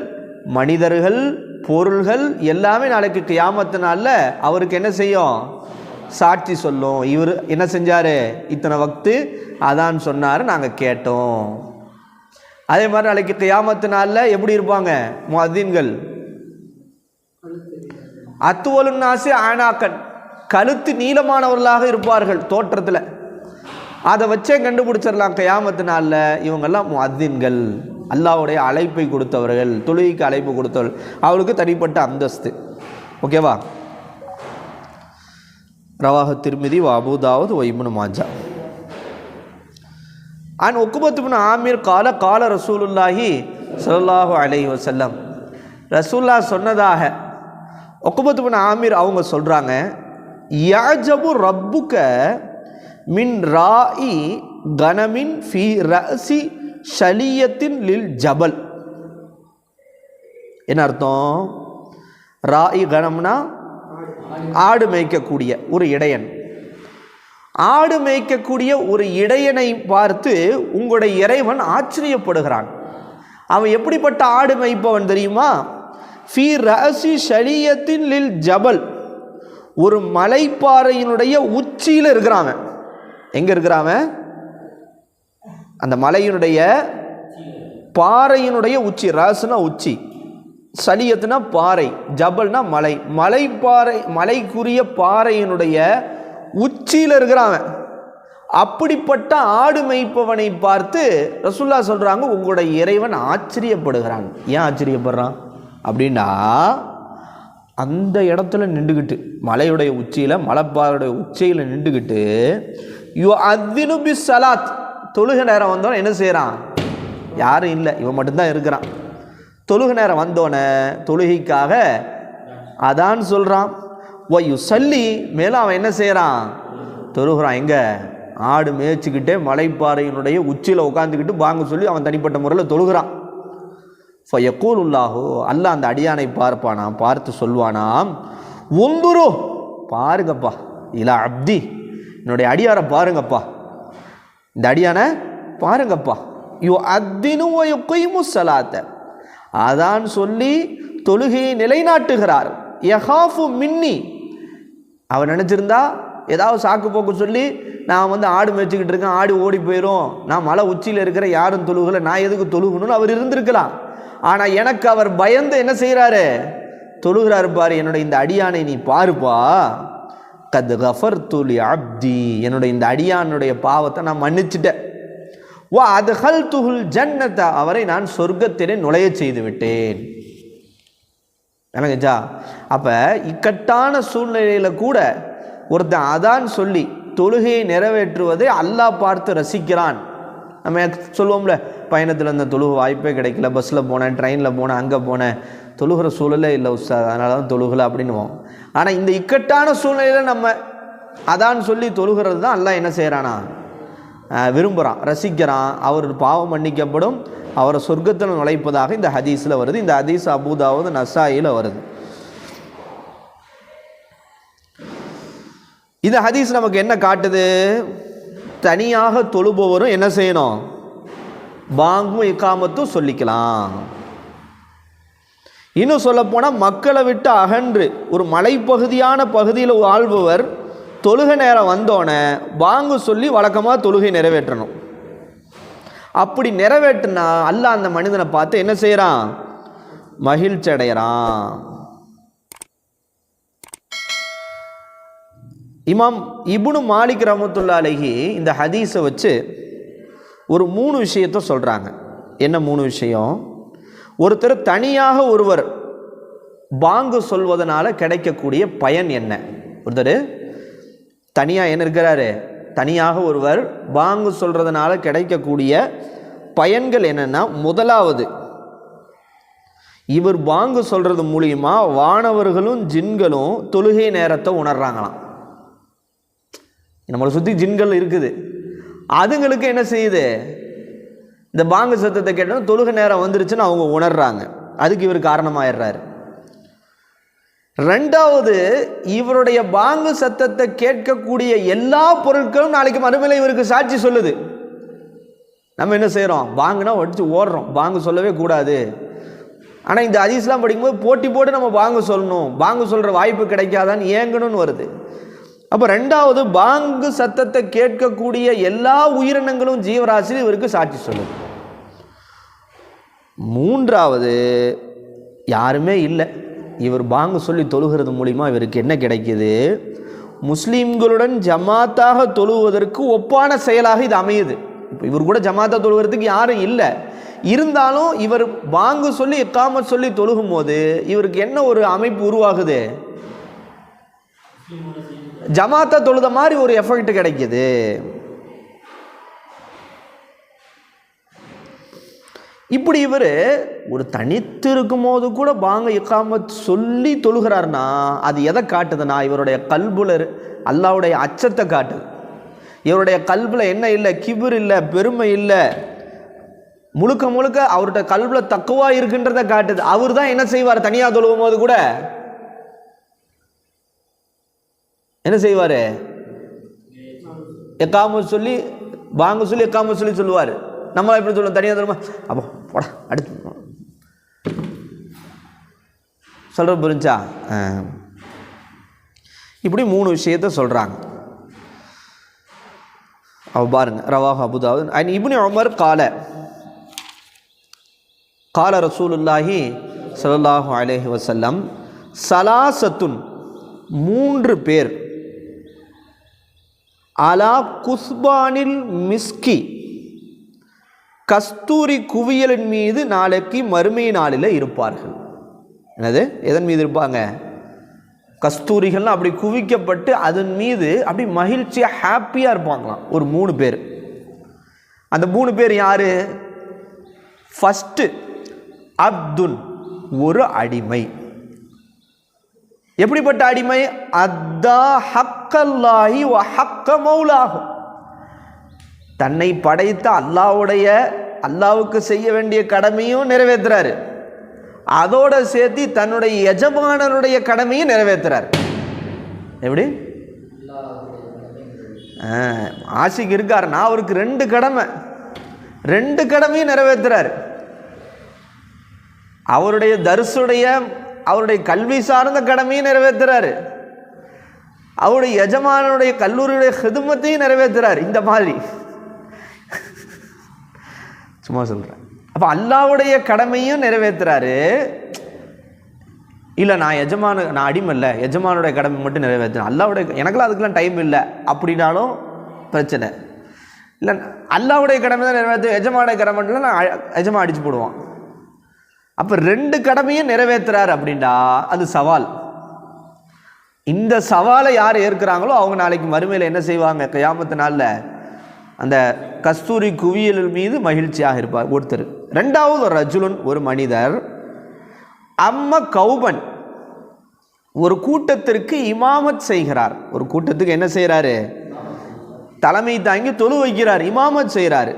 மனிதர்கள், பொருள்கள் எல்லாமே நாளைக்கு கியாமத்து நாளில் அவருக்கு என்ன செய்யும், சாட்சி சொல்லும். இவர் என்ன செஞ்சார், இத்தனை வக்து அதான் சொன்னார், நாங்கள் கேட்டோம். அதே மாதிரி நாளைக்கு கியாமத்து நாளில் எப்படி இருப்பாங்க முஅத்தின்கள், அத்துவலுன் நாசி ஆனாக்கன், கழுத்து நீளமானவர்களாக இருப்பார்கள் தோற்றத்தில். அதை வச்சே கண்டுபிடிச்சிடலாம் கியாமத்து நாளில் இவங்கெல்லாம் முஅத்தின்கள், அல்லாஹ்வுடைய அழைப்பை கொடுத்தவர்கள், தொழுகைக்கு அழைப்பு கொடுத்தவர்கள், அவளுக்கு தனிப்பட்ட அந்தஸ்து. ஓகேவா? ரவாஹு திர்மிதி வ அபூ தாவூத் வ இப்னு மாஜா. அன் உக்பத் இப்னு ஆமிர் கால கால ரசூலுல்லாஹி ஸல்லல்லாஹு அலைஹி வஸல்லம், ரசூல்லா சொன்னதாக உக்பத் இப்னு ஆமிர் அவங்க சொல்கிறாங்க, யஅஜபு ரப்புக மின் ராஇ கனமின் ஃபி ரஸி ஷலியத்தின் லில் ஜபல். என்ன அர்த்தம்? ராஇ கணம்னா ஆடு மேய்க்கக்கூடிய ஒரு இடையன். ஆடு மேய்க்கக்கூடிய ஒரு இடையனை பார்த்து உங்களுடைய இறைவன் ஆச்சரியப்படுகிறான். அவன் எப்படிப்பட்ட ஆடு மேய்ப்பவன் தெரியுமா? ஃபி ரஸி ஷலியத்தின் லில் ஜபல், ஒரு மலைப்பாறையினுடைய உச்சியில் இருக்கிறான். எங்க இருக்கிறான்? அந்த மலையினுடைய பாறையினுடைய உச்சி. ரஸ்னா உச்சி, சலியத்துனா பாறை, ஜபல்னா மலை. மலைப்பாறை, மலைக்குரிய பாறையினுடைய உச்சியில் இருக்கிறான். அப்படிப்பட்ட ஆடு மேய்ப்பவனை பார்த்து ரசூலுல்லாஹ் சொல்றாங்க, உங்களுடைய இறைவன் ஆச்சரியப்படுகிறான். ஏன் ஆச்சரியப்படுறான் அப்படின்னா, அந்த இடத்துல நின்றுக்கிட்டு, மலையுடைய உச்சியில், மலைப்பாறையுடைய உச்சியில் நின்றுக்கிட்டு, யுஅத்தினு பிஸ்ஸலாத், தொழுகை நேரம் வந்தோன்னே என்ன செய்கிறான்? யாரும் இல்லை, இவன் மட்டும்தான் இருக்கிறான். தொழுகை நேரம் வந்தோடனே தொழுகைக்காக அதான் சொல்கிறான். யுஸல்லி, மேலும் அவன் என்ன செய்கிறான்? தொழுகிறான். எங்க? ஆடு மேய்ச்சிக்கிட்டே மலைப்பாறையினுடைய உச்சியில் உட்காந்துக்கிட்டு பாங்க சொல்லி அவன் தனிப்பட்ட முறையில் தொழுகிறான். ஃபயக்கூலுல்லாஹு, அல்லாஹ் அந்த அடியானை பார்ப்பானாம், பார்த்து சொல்வானாம், உந்துரு, பாருங்கப்பா, இலா அப்தி, என்னுடைய அடியாரை பாருங்கப்பா, இந்த அடியானை பாருங்கப்பா. யுஅத்தினு வ யுகீமு ஸலாத்த, அதான் சொல்லி தொழுகையை நிலைநாட்டுகிறார். யஹாஃபு மின்னி, அவன் நினச்சிருந்தா ஏதாவது சாக்கு போக்கு சொல்லி, நான் வந்து ஆடு மேய்ச்சிக்கிட்டு இருக்கேன், ஆடு ஓடி போயிடும், நான் மலை உச்சியில் இருக்கிற, யாரும் தொழுகலை, நான் எதுக்கு தொழுகணும்னு அவர் இருந்திருக்கலாம். ஆனால் எனக்கு அவர் பயந்து என்ன செய்கிறாரு? தொழுகிறாரு. பாரு, என்னுடைய இந்த அடியானை நீ பாருப்பா, கத் கஃபர்து லி அப்தி, என்னுடைய இந்த அடியானுடைய பாவத்தை நான் மன்னிச்சிட்டேன். வா அத்கல்துஹுல் ஜன்னத, அவரை நான் சொர்க்கத்திலே நுழைய செய்து விட்டேன். என்னங்கச்சா? அப்போ இக்கட்டான சூழ்நிலையில் கூட ஒருத்தன் அதான் சொல்லி தொழுகையை நிறைவேற்றுவதை அல்லாஹ் பார்த்து ரசிக்கிறான். நம்ம சொல்லுவோம்ல, பயணத்தில் இருந்த தொழுகை வாய்ப்பே கிடைக்கல, பஸ்ஸில் போனேன், ட்ரெயினில் போனேன், அங்கே போனேன், தொழுகிற சூழலே இல்லை உஸ்தாத், அதனால தான் தொழுகலை அப்படின்னுவோம். ஆனால் இந்த இக்கட்டான சூழ்நிலையில் நம்ம அதான் சொல்லி தொழுகிறது தான் அல்லாஹ் என்ன செய்கிறானா? விரும்புகிறான், ரசிக்கிறான். அவர் பாவம் மன்னிக்கப்படும், அவரை சொர்க்கத்தில் நுழைப்பதாக இந்த ஹதீஸில் வருது. இந்த ஹதீஸ் அபூதாவுத், நசாயில வருது. இந்த ஹதீஸ் நமக்கு என்ன காட்டுது? தனியாக தொழுபவரும் என்ன செய்யணும்? பாங்கும் இகாமத்தும் சொல்லிக்கலாம். இன்னும் சொல்லப்போனால், மக்களை விட்டு அகன்று ஒரு மலைப்பகுதியான பகுதியில் வாழ்பவர் தொழுகை நேரம் வந்தோடனே பாங்கு சொல்லி வழக்கமாக தொழுகை நிறைவேற்றணும். அப்படி நிறைவேற்றினா அல்லாஹ் அந்த மனிதனை பார்த்து என்ன செய்கிறான்? மகிழ்ச்சி அடைகிறான். இமாம் இப்னு மாலிக் ரஹ்மத்துல்லாஹி அலைஹி இந்த ஹதீஸை வச்சு ஒரு 3 விஷயத்தை சொல்கிறாங்க. என்ன 3 விஷயம்? ஒருத்தர் தனியாக ஒருவர் பாங்கு சொல்வதனால கிடைக்கக்கூடிய பயன் என்ன? ஒருத்தர் தனியாக என்ன இருக்கிறாரு? தனியாக ஒருவர் பாங்கு சொல்கிறதுனால கிடைக்கக்கூடிய பயன்கள் என்னென்னா, முதலாவது, இவர் பாங்கு சொல்கிறது மூலிமா வானவர்களும் ஜின்களும் தொழுகை நேரத்தை உணர்றாங்களாம். நம்மளை சுற்றி ஜின்கள் இருக்குது, அதுங்களுக்கு என்ன செய்யுது? இந்த பாங்கு சத்தத்தை கேட்டோன்னா தொழுகை நேரம் வந்துருச்சுன்னு அவங்க உணர்றாங்க. அதுக்கு இவர் காரணமாயிடுறாரு. ரெண்டாவது, இவருடைய பாங்கு சத்தத்தை கேட்கக்கூடிய எல்லா பொருட்களும் நாளைக்கு மறுமையில் இவருக்கு சாட்சி சொல்லுது. நம்ம என்ன செய்கிறோம்? பாங்குனா ஒடிச்சு ஓடுறோம், பாங்கு சொல்லவே கூடாது. ஆனால் இந்த ஹதீஸ்லாம் படிக்கும்போது போட்டி போட்டு நம்ம பாங்கு சொல்லணும், பாங்கு சொல்கிற வாய்ப்பு கிடைக்காதான்னு ஏங்கணும்னு வருது. அப்போ ரெண்டாவது, பாங்கு சத்தத்தை கேட்கக்கூடிய எல்லா உயிரினங்களும் ஜீவராசியும் இவருக்கு சாட்சி சொல்லுது. மூன்றாவது, யாருமே இல்லை, இவர் பாங்கு சொல்லி தொழுகிறது மூலிமா இவருக்கு என்ன கிடைக்கிது? முஸ்லீம்களுடன் ஜமாத்தாக தொழுவதற்கு ஒப்பான செயலாக இது அமையுது. இப்போ இவர் கூட ஜமாத்தாக தொழுகிறதுக்கு யாரும் இல்லை, இருந்தாலும் இவர் பாங்கு சொல்லி இக்காமத் சொல்லி தொழுகும் போது இவருக்கு என்ன ஒரு அமைப்பு உருவாகுது? ஜமாத்தா தொழுத மாதிரி ஒரு எஃபெக்ட் கிடைக்குது. இப்படி இவர் ஒரு தனித்து இருக்கும் போது கூட பாங்க இக்காமத் சொல்லி தொழுகிறார்னா அது எதை காட்டுதுன்னா, இவருடைய கல்புலர் அல்லாவுடைய அச்சத்தை காட்டுது. இவருடைய கல்பில் என்ன இல்லை, கிபர் இல்லை, பெருமை இல்லை, முழுக்க முழுக்க அவருடைய கல்பில் தக்குவா இருக்குன்றத காட்டுது. அவர் தான் என்ன செய்வார், தனியாக தொழுவும் போது கூட என்ன செய்வார், எக்காம சொல்லி வாங்க சொல்லி எக்காம சொல்லி சொல்லுவார். நம்மளா எப்படி சொல்லுவோம், தனியாக தொழுமா அப்போ போடா அடுத்து சொல்கிற புரிஞ்சா. இப்படி 3 விஷயத்த சொல்கிறாங்க. அவ பாருங்க, ரவாஹ் அபுதாவுத் அன் இப்னு உமர் கால ரசூலுல்லாஹி ஸல்லல்லாஹு அலைஹி வஸல்லம் சலாசத்துன் 3 பேர் அலா குஸ்பானில் மிஸ்கி கஸ்தூரி குவியலின் மீது நாளைக்கு மறுமை நாளில் இருப்பார்கள். என்னது, எதன் மீது இருப்பாங்க, கஸ்தூரிகள் அப்படி குவிக்கப்பட்டு அதன் மீது அப்படி மகிழ்ச்சியாக ஹாப்பியாக இருப்பாங்களாம். ஒரு 3 பேர். அந்த 3 பேர் யாரு? ஃபஸ்ட்டு அப்துன், ஒரு அடிமை. எப்படிப்பட்ட அடிமை? அத்தா ஹக்கல்லாஹி வ ஹக்க மௌலாஹு, தன்னை படைத்த அல்லாஹ்வுக்கு செய்ய வேண்டிய கடமையும் நிறைவேற்றுறாரு, அதோட சேர்த்து தன்னுடைய எஜமானருடைய கடமையும் நிறைவேற்றுறார். எப்படி ஆசிக்கு இருக்காருன்னா அவருக்கு 2 கடமை, 2 கடமையும் நிறைவேற்றுறார். அவருடைய தர்சுடைய அவருடைய கல்வி சார்ந்த கடமையும் நிறைவேற்றுறாரு, அவருடைய எஜமானருடைய கல்லூரியுடைய ஹிதுமத்தையும் நிறைவேற்றுறாரு. இந்த மாதிரி சும்மா சொல்கிறேன். அப்போ அல்லாஹ்வுடைய கடமையும் நிறைவேற்றுறாரு. இல்லை நான் அடிமை இல்லை, எஜமானுடைய கடமை மட்டும் நிறைவேற்றுறேன், அல்லாஹ்வுடைய எனக்குலாம் அதுக்கெல்லாம் டைம் இல்லை அப்படின்னாலும் பிரச்சனை இல்லை. அல்லாஹ்வுடைய கடமை தான் நிறைவேற்று, எஜமானுடைய கடமை மட்டும் நான் எஜமா அடிச்சு போடுவான். அப்போ 2 கடமையும் நிறைவேற்றுறாரு அப்படின்னா அது சவால். இந்த சவாலை யார் ஏற்கிறாங்களோ அவங்க நாளைக்கு மறுமையில் என்ன செய்வாங்க, கியாமத்து நாளில் அந்த கஸ்தூரி குவியல் மீது மகிழ்ச்சியாக இருப்பார் ஒருத்தர். 2வது ஒரு ரஜுலுன், ஒரு மனிதர், அம்ம கௌபன், ஒரு கூட்டத்திற்கு இமாமத் செய்கிறார். ஒரு கூட்டத்துக்கு என்ன செய்கிறாரு, தலைமை தாங்கி தொழு வைக்கிறார், இமாமத் செய்கிறார்.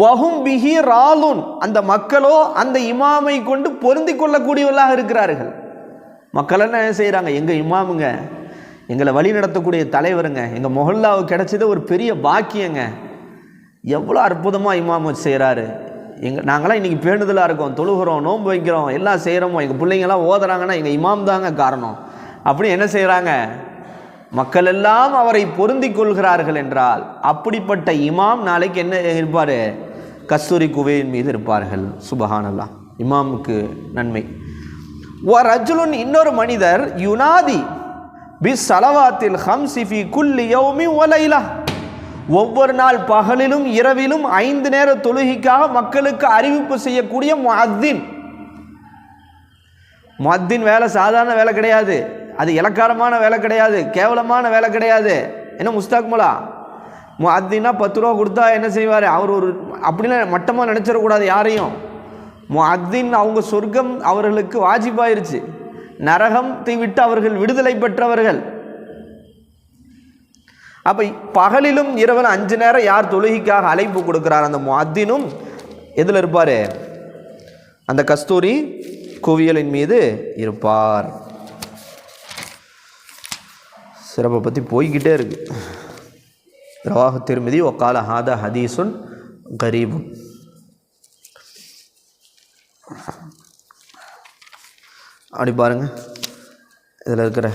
வஹும் பிஹி ராலுன், அந்த மக்களோ அந்த இமாமை கொண்டு பொருந்தி கொள்ளக்கூடியவர்களாக இருக்கிறார்கள். மக்கள் என்ன செய்கிறாங்க, எங்கள் இமாமுங்க, எங்களை வழி நடத்தக்கூடிய தலைவருங்க, எங்கள் மொஹல்லாவுக்கு கிடைச்சது ஒரு பெரிய பாக்கியங்க, எவ்வளோ அற்புதமாக இமாமத் செய்கிறாரு, நாங்களாம் இன்றைக்கி பேணுதலாக இருக்கோம், தொழுகிறோம், நோன்பு வைக்கிறோம், எல்லாம் செய்கிறோமோ, எங்கள் பிள்ளைங்கள்லாம் ஓதுறாங்கன்னா எங்கள் இமாம் தாங்க காரணம் அப்படி என்ன செய்கிறாங்க, மக்கள் எல்லாம் அவரை பொருந்தி கொள்கிறார்கள் என்றால் அப்படிப்பட்ட இமாம் நாளைக்கு என்ன இருப்பார், கஸ்தூரி குவையின் மீது இருப்பார்கள். சுபஹானல்லாஹ், இமாமுக்கு நன்மை. ரஜுலுன், இன்னொரு மனிதர், யுனாதி பிஸ் சலவாத்தில் ஹம்சி ஃபி குல்லி யௌமி வ லைலா, ஒவ்வொரு நாள் பகலிலும் இரவிலும் 5 நேர தொழுகைக்காக மக்களுக்கு அறிவிப்பு செய்யக்கூடிய முஅத்தின். முஅத்தின் வேலை சாதாரண வேலை கிடையாது, அது இலக்காரமான வேலை கிடையாது, கேவலமான வேலை கிடையாது. என்ன முஸ்தாக்மலா முஅத்தின்னா 10 ரூபா கொடுத்தா என்ன செய்வார் அவர், ஒரு அப்படிலாம் மட்டமாக நினச்சிடக்கூடாது யாரையும். முஅத்தின் அவங்க சொர்க்கம் அவர்களுக்கு வாஜிபாயிருச்சு, நரகத்தை விட்டு அவர்கள் விடுதலை பெற்றவர்கள். அப்போ பகலிலும் இரவில் 5 நேரம் யார் தொழுகைக்காக அழைப்பு கொடுக்கிறார், அந்த முஅத்தினும் எதில் இருப்பார், அந்த கஸ்தூரி குவியலின் மீது இருப்பார். சிறப்பை பற்றி போய்கிட்டே இருக்கு. ரவாஹு திர்மிதி வக்கால ஹாதா ஹதீசுன் கரீபுன். அப்படி பாருங்கள், இதில் இருக்கிற